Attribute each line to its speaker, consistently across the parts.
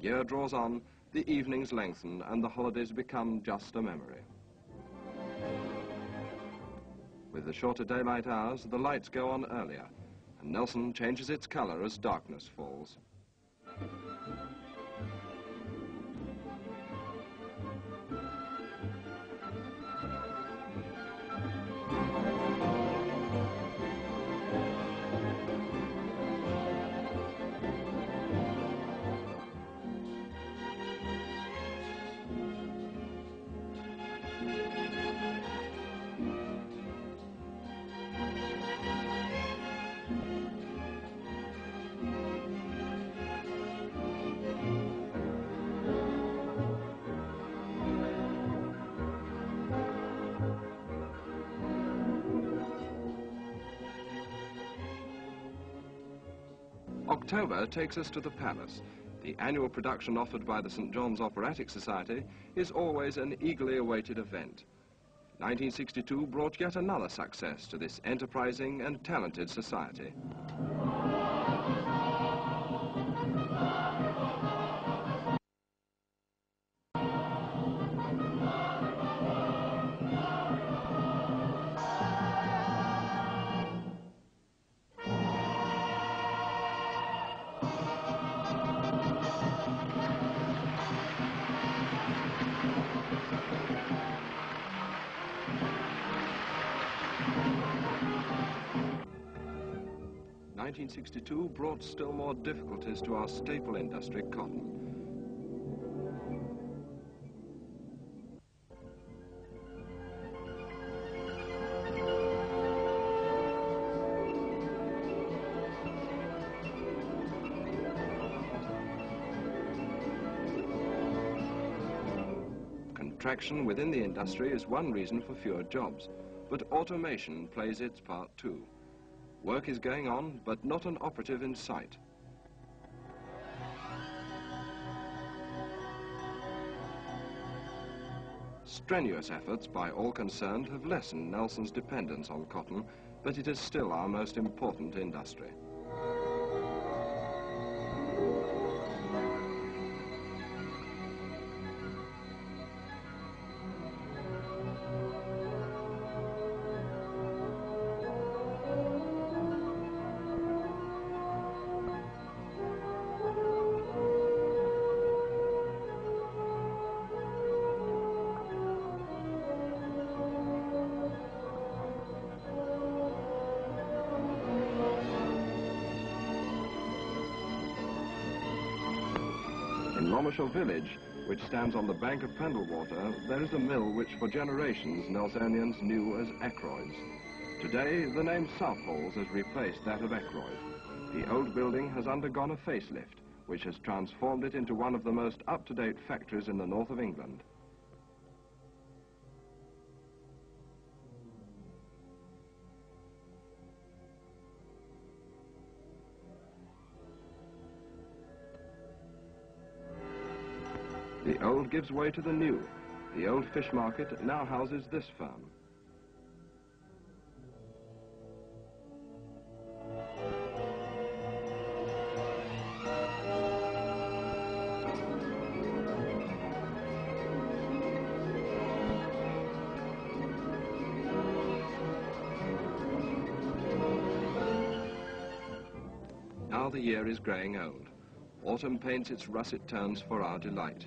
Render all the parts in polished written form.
Speaker 1: year draws on, the evenings lengthen and the holidays become just a memory. With the shorter daylight hours, the lights go on earlier, and Nelson changes its colour as darkness falls. October takes us to the Palace. The annual production offered by the St. John's Operatic Society is always an eagerly awaited event. 1962 brought yet another success to this enterprising and talented society. '62 brought still more difficulties to our staple industry, cotton. Contraction within the industry is one reason for fewer jobs, but automation plays its part too. Work is going on, but not an operative in sight. Strenuous efforts by all concerned have lessened Nelson's dependence on cotton, but it is still our most important industry. In Lancashire village, which stands on the bank of Pendlewater, there is a mill which for generations Nelsonians knew as Ackroyd's. Today, the name Southalls has replaced that of Ackroyd. The old building has undergone a facelift, which has transformed it into one of the most up-to-date factories in the north of England. The old gives way to the new. The old fish market now houses this firm. Now the year is growing old. Autumn paints its russet tones for our delight.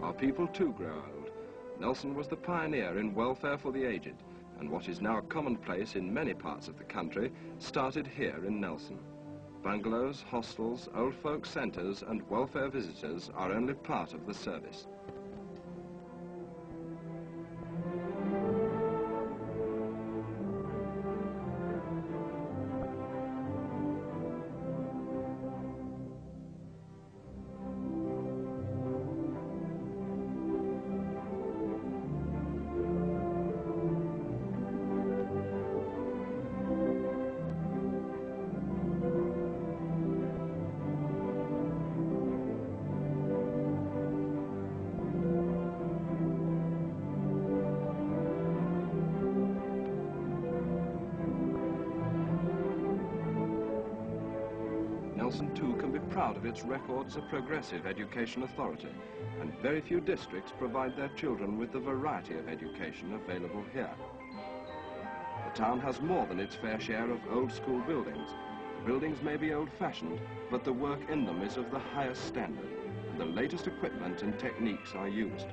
Speaker 1: Our people too grow old. Nelson was the pioneer in welfare for the aged, and what is now commonplace in many parts of the country started here in Nelson. Bungalows, hostels, old folk centres and welfare visitors are only part of the service. Nelson too can be proud of its record as a progressive education authority, and very few districts provide their children with the variety of education available here. The town has more than its fair share of old school buildings. Buildings may be old-fashioned, but the work in them is of the highest standard, and the latest equipment and techniques are used.